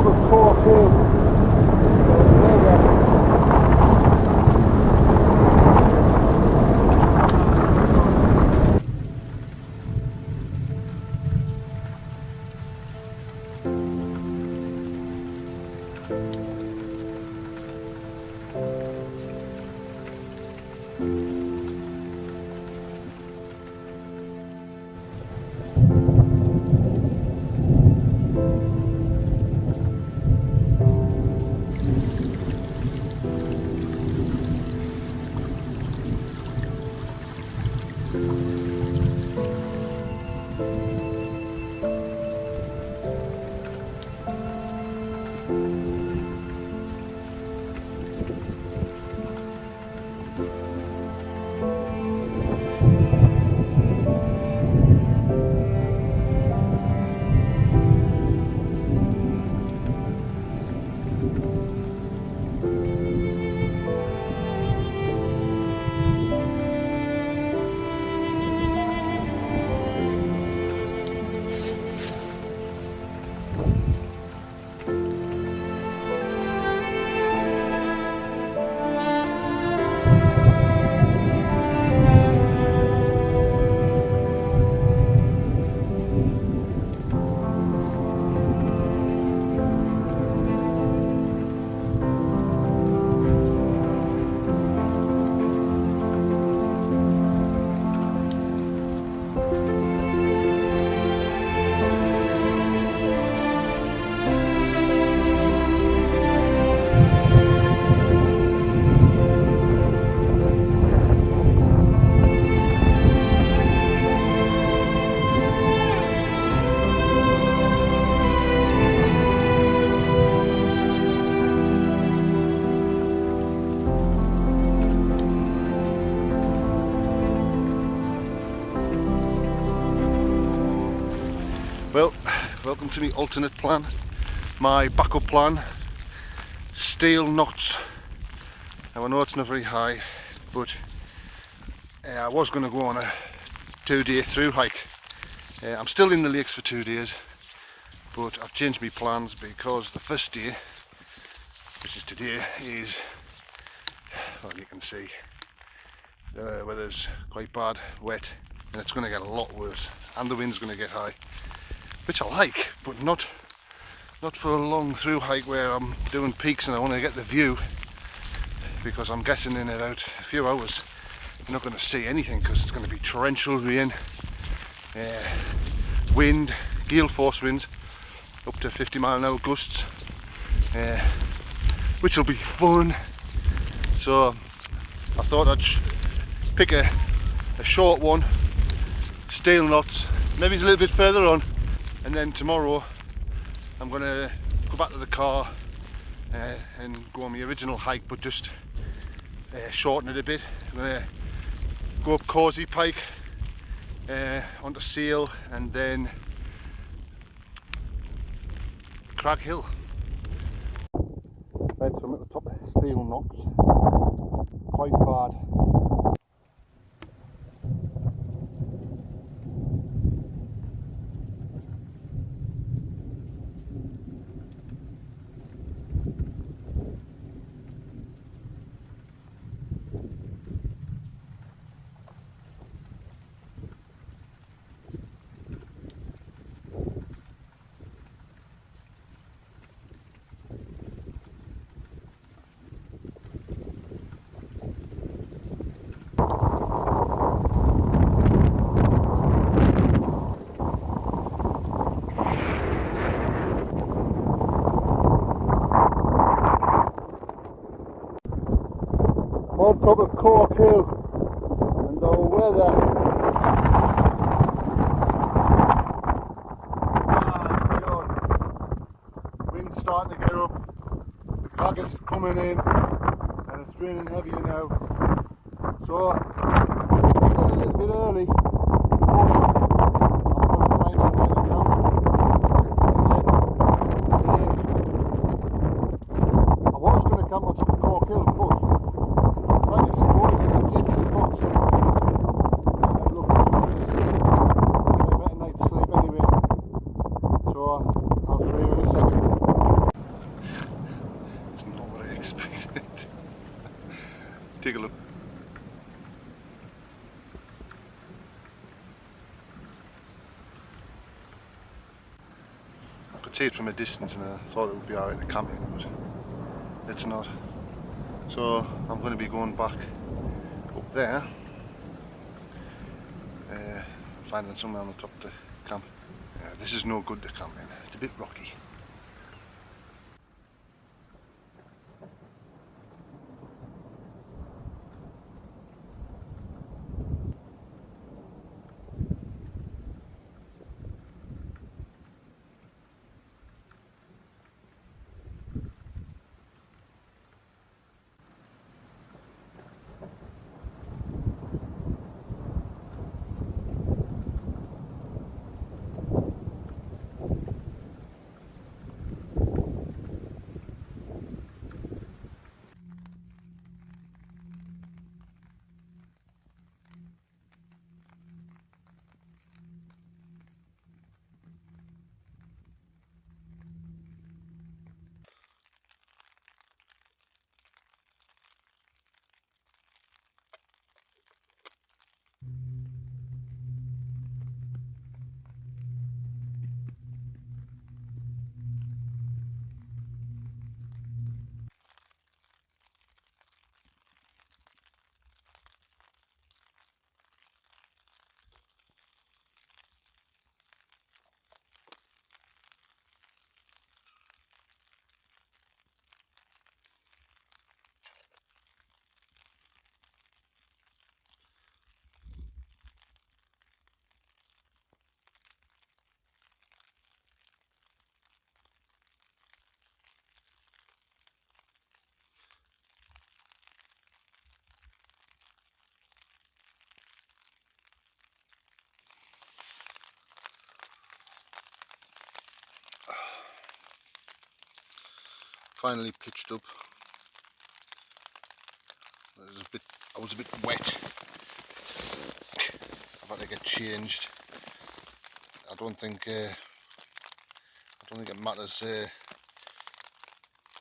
top of Cork Hill. Well, welcome to my alternate plan. My backup plan, steel knots. Now I know it's not very high, but I was going to go on a 2-day through hike. I'm still in the lakes for 2 days, but I've changed my plans because the first day, which is today, is, well, you can see the weather's quite bad, wet, and it's going to get a lot worse, and the wind's going to get high. Which I like, but not for a long through hike where I'm doing peaks and I want to get the view, because I'm guessing in about a few hours you're not going to see anything because it's going to be torrential rain, wind, gale force winds up to 50-mile-an-hour gusts, which will be fun. So I thought I'd pick a short one, steel knots, maybe it's a little bit further on. And then tomorrow I'm going to go back to the car and go on my original hike, but just shorten it a bit. I'm going to go up Causey Pike onto Seal and then Crag Hill. Right, so I'm at the top of Steel Knots, quite bad. On top of Cork Hill, and the weather, wind's starting to get up, the crag is coming in and it's raining heavier now, so it's a little bit early, but I'm going to find somewhere to camp. I was going to camp on top of Cork Hill, but see it from a distance and I thought it would be alright to camp in, but it's not. So I'm going to be going back up there, finding somewhere on the top to camp. This is no good to camp in, it's a bit rocky. Finally pitched up. I was a bit wet. I've had to get changed. I don't think it matters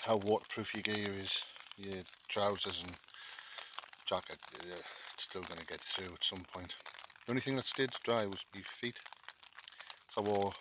how waterproof your gear is. Your trousers and jacket, it's still going to get through at some point. The only thing that stayed dry was my feet. So I wore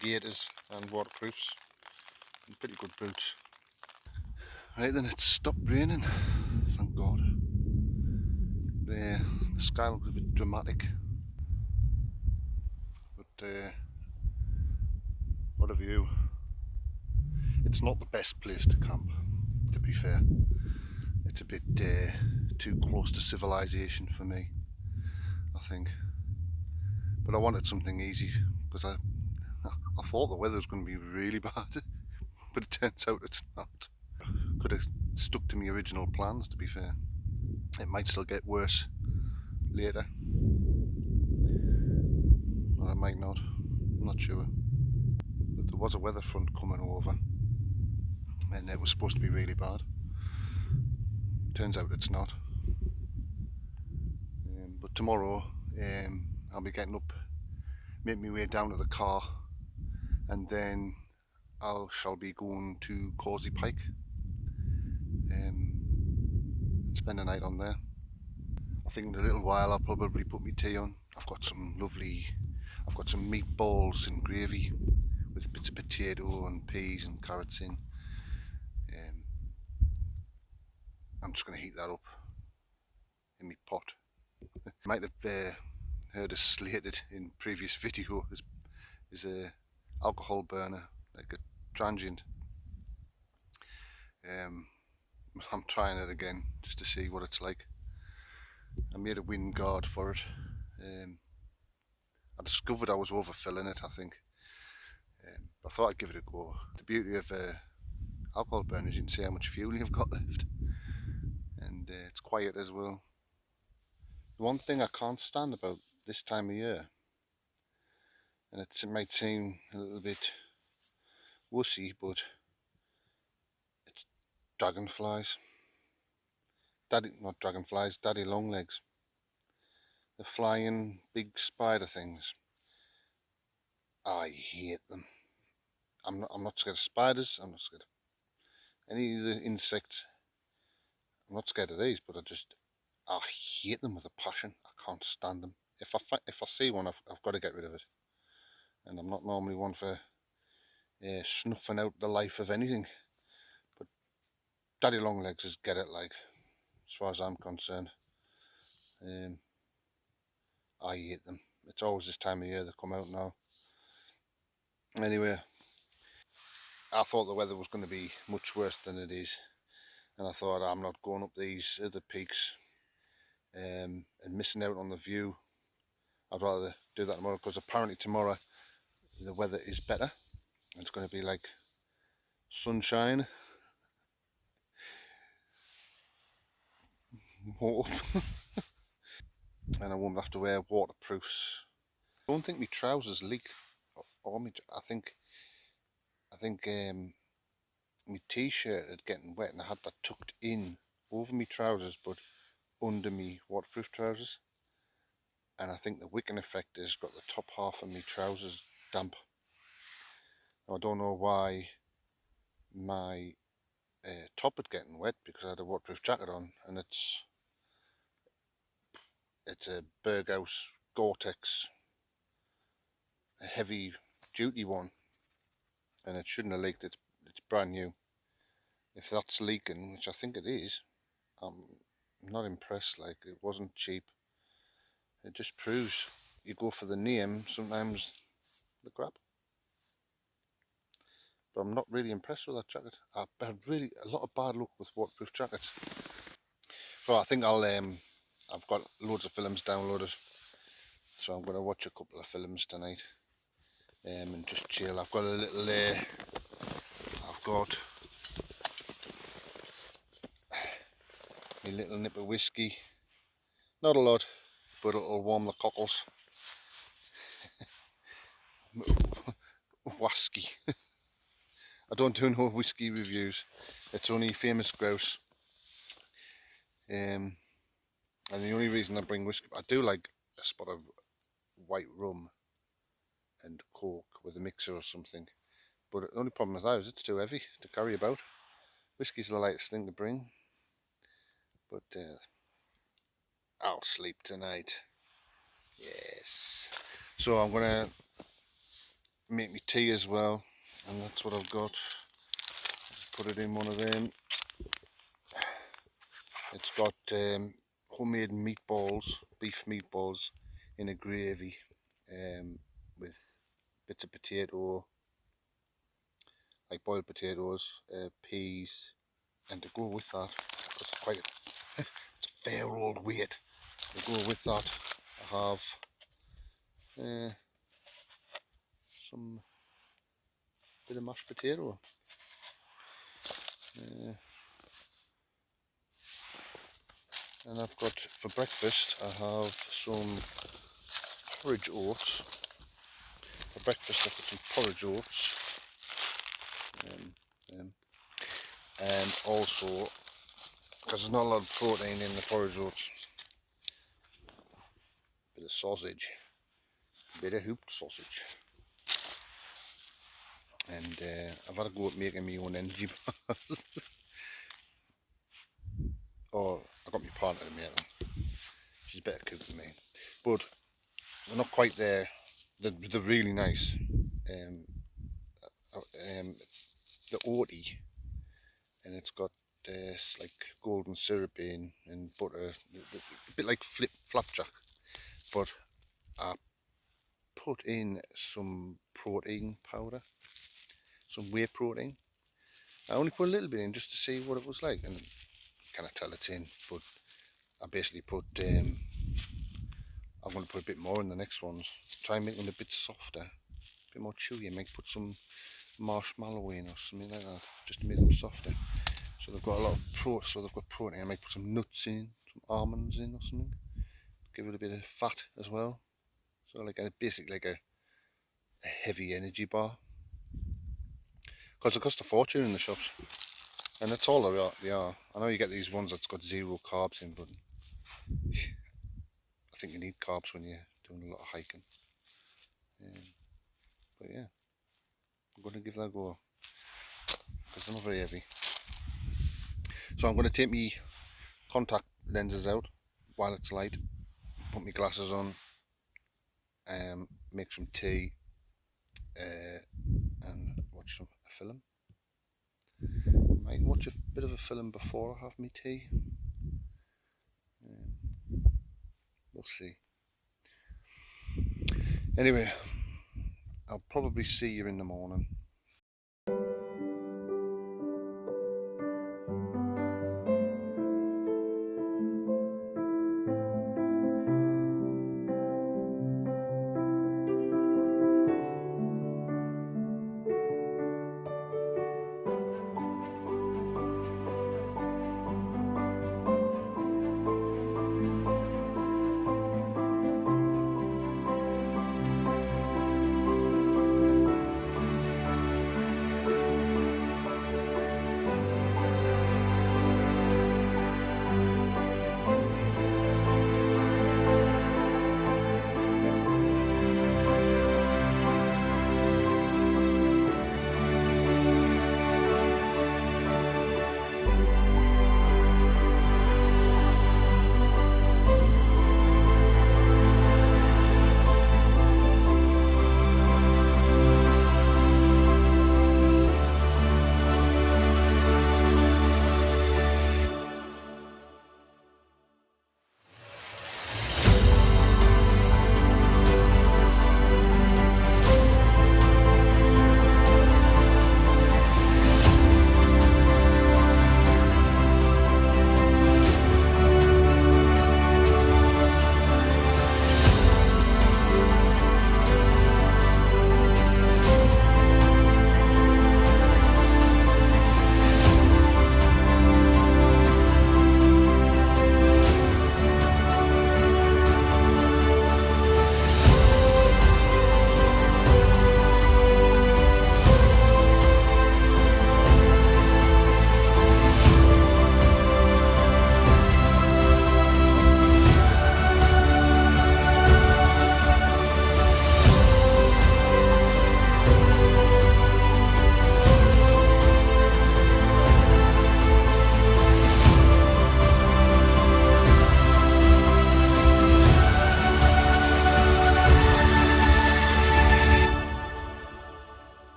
gaiters and waterproofs and pretty good boots. Right then, it's stopped raining, thank God. The sky looks a bit dramatic, but what a view. It's not the best place to camp, to be fair. It's a bit too close to civilization for me, I think. But I wanted something easy, because I thought the weather was going to be really bad, but it turns out it's not. Could have stuck to my original plans, to be fair. It might still get worse later, or it might not. I'm not sure. But there was a weather front coming over, and it was supposed to be really bad. Turns out it's not. But tomorrow I'll be getting up, make my way down to the car, and then I shall be going to Causey Pike and spend the night on there. I think in a little while I'll probably put my tea on. I've got some meatballs and gravy with bits of potato and peas and carrots in. I'm just going to heat that up in my pot. You might have heard us slated in previous video as a alcohol burner, like a transient. I'm trying it again just to see what it's like. I made a wind guard for it. I discovered I was overfilling it, I think. I thought I'd give it a go. The beauty of alcohol burners, you can see how much fuel you've got left, and it's quiet as well. The one thing I can't stand about this time of year, and it might seem a little bit wussy, but it's dragonflies. Not dragonflies, daddy longlegs. The flying big spider things. I hate them. I'm not scared of spiders, I'm not scared of any of the insects. I'm not scared of these, but I hate them with a passion. I can't stand them. If I see one, I've got to get rid of it. And I'm not normally one for snuffing out the life of anything. But daddy long legs is get it, like, as far as I'm concerned. I hate them. It's always this time of year they come out now. Anyway, I thought the weather was going to be much worse than it is, and I thought I'm not going up these other peaks and missing out on the view. I'd rather do that tomorrow, because apparently tomorrow the weather is better. It's going to be like sunshine. And I won't have to wear waterproofs. I don't think my trousers leaked. I think my t-shirt had getting wet, and I had that tucked in over my trousers, but under me waterproof trousers. And I think the wicking effect has got the top half of my trousers damp. Now, I don't know why my top had getting wet, because I had a waterproof jacket on, and it's a Berghaus Gore-Tex, a heavy duty one, and it shouldn't have leaked. It's brand new. If that's leaking, which I think it is, I'm not impressed. Like, it wasn't cheap. It just proves you go for the name, sometimes the crap. But I'm not really impressed with that jacket. I've had really a lot of bad luck with waterproof jackets. So I think I've got loads of films downloaded, so I'm going to watch a couple of films tonight and just chill. I've got a little I've got a little nip of whiskey, not a lot, but it'll warm the cockles. Whiskey. I don't do no whiskey reviews. It's only Famous Grouse. And the only reason I bring whiskey, I do like a spot of white rum and coke with a mixer or something. But the only problem with that is it's too heavy to carry about. Whiskey's the lightest thing to bring. But I'll sleep tonight. Yes. So I'm gonna make me tea as well, and that's what I've got. Just put it in one of them. It's got homemade meatballs, beef meatballs in a gravy with bits of potato, like boiled potatoes, peas, and to go with that, it's quite it's a fair old weight. To go with that, I have some bit of mashed potato. And I've got, for breakfast, I have some porridge oats. For breakfast I've got some porridge oats. And also, because there's not a lot of protein in the porridge oats, a bit of sausage, a bit of hooped sausage. And I've had a go at making my own energy bars. Or I got my partner to make them. She's a better cook than me. But they're not quite there. They're really nice. The oaty, and it's got this like golden syrup in and butter, a bit like flapjack. But I put in some protein powder, some whey protein. I only put a little bit in just to see what it was like, and kind of tell it's in. But I basically put I'm going to put a bit more in the next ones. Try and make them a bit softer, a bit more chewy. I might put some marshmallow in or something like that, just to make them softer. So they've got a lot of so they've got protein. I might put some nuts in, some almonds in or something. Give it a bit of fat as well. So like basically like a heavy energy bar. Because they cost a fortune in the shops. And that's all they are. I know you get these ones that's got 0 carbs in, but I think you need carbs when you're doing a lot of hiking. But yeah, I'm going to give that a go, because they're not very heavy. So I'm going to take my contact lenses out while it's light, put my glasses on, make some tea, and watch a film. Might watch a bit of a film before I have my tea. We'll see. Anyway, I'll probably see you in the morning.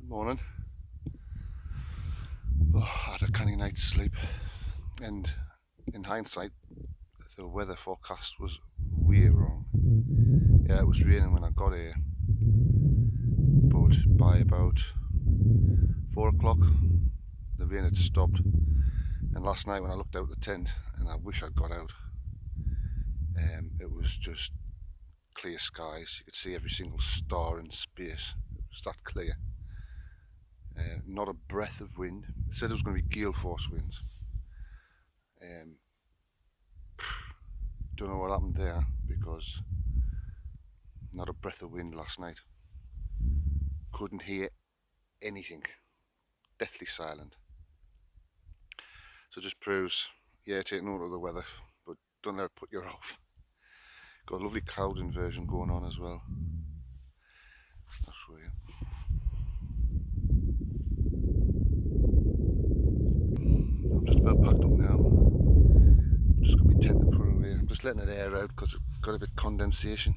Morning. I had a canny night's sleep, and in hindsight the weather forecast was way wrong. Yeah, it was raining when I got here, but by about 4 o'clock the rain had stopped, and last night when I looked out the tent, and I wish I'd got out, it was just clear skies. You could see every single star in space. It was that clear. Not a breath of wind. It said it was going to be gale force winds. Don't know what happened there, because not a breath of wind last night. Couldn't hear anything. Deathly silent. So just proves, yeah, take note of the weather, but don't let it put you off. Got a lovely cloud inversion going on as well. I'll show you. I'm just about packed up now. I'm just got my tent to put away. I'm just letting it air out because it's got a bit of condensation.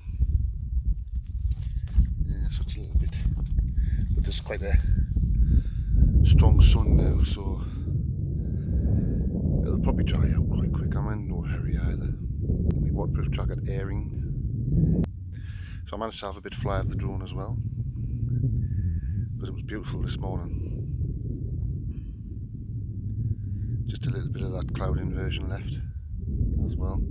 Yeah, so it's a little bit, but there's quite a strong sun now, so it'll probably dry out quite quick. I'm in no hurry either. My waterproof jacket airing. So I managed to have a bit fly of the drone as well, because it was beautiful this morning. Just a little bit of that cloud inversion left as well.